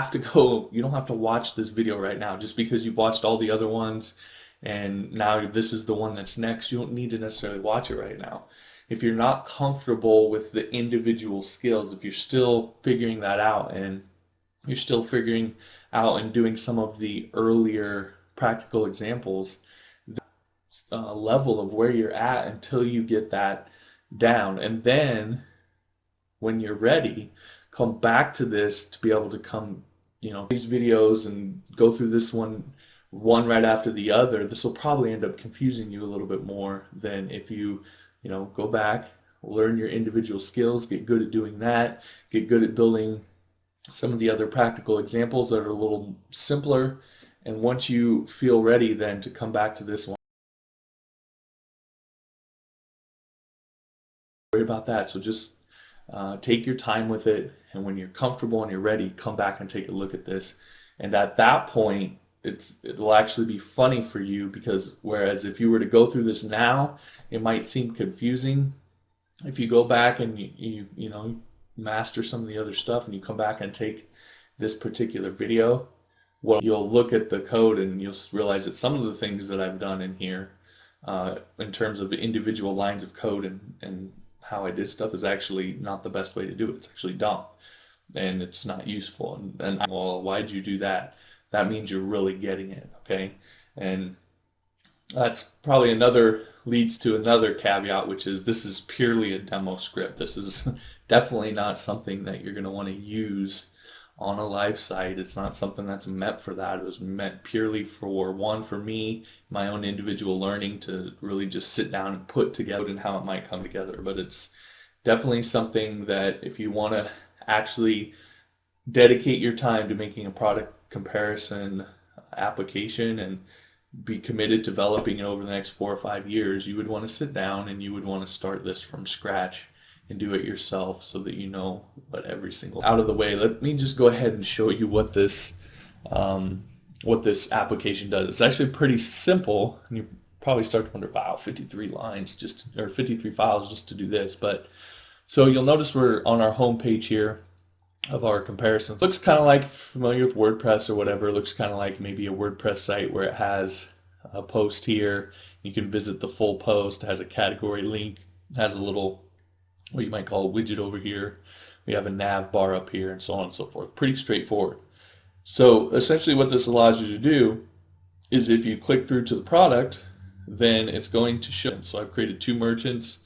have to go, you don't have to watch this video right now just because you've watched all the other ones and now this is the one that's next. You don't need to necessarily watch it right now. If you're not comfortable with the individual skills, if you're still figuring that out and you're still figuring out and doing some of the earlier practical examples, level of where you're at until you get that down. And then when you're ready, come back to this to be able to come, these videos and go through this one right after the other. This will probably end up confusing you a little bit more than if you, go back, learn your individual skills, get good at doing that, get good at building some of the other practical examples that are a little simpler. And once you feel ready then to come back to this one, worry about that. So just take your time with it, and when you're comfortable and you're ready, come back and take a look at this. And at that point, it'll actually be funny for you, because whereas if you were to go through this now, it might seem confusing. If you go back and you master some of the other stuff and you come back and take this particular video, well, you'll look at the code and you'll realize that some of the things that I've done in here in terms of the individual lines of code and how I did stuff is actually not the best way to do it. It's actually dumb and it's not useful. And well, why'd you do that? That means you're really getting it, okay? And that's probably leads to another caveat, which is this is purely a demo script. This is definitely not something that you're going to want to use on a live site. It's not something that's meant for that. It was meant purely for me, my own individual learning, to really just sit down and put together and how it might come together. But it's definitely something that if you want to actually dedicate your time to making a product comparison application and be committed to developing it over the next 4 or 5 years, you would want to sit down and you would want to start this from scratch and do it yourself so that you know what every single out of the way. Let me just go ahead and show you what this application does. It's actually pretty simple, and you probably start to wonder, wow, 53 lines or 53 files just to do this. But so you'll notice we're on our home page here of our comparisons. Looks kind of like, familiar with WordPress or whatever, it looks kind of like maybe a WordPress site where it has a post here. You can visit the full post. It has a category link, it has a little, what you might call a widget over here. We have a nav bar up here and so on and so forth. Pretty straightforward. So essentially what this allows you to do is if you click through to the product, then it's going to show. So I've created 2 merchants.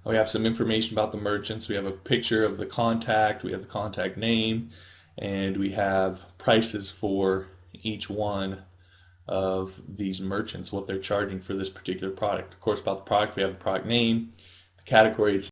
We have some information about the merchants. We have a picture of the contact. We have the contact name. And we have prices for each one of these merchants, what they're charging for this particular product. Of course, about the product, we have the product name, the category,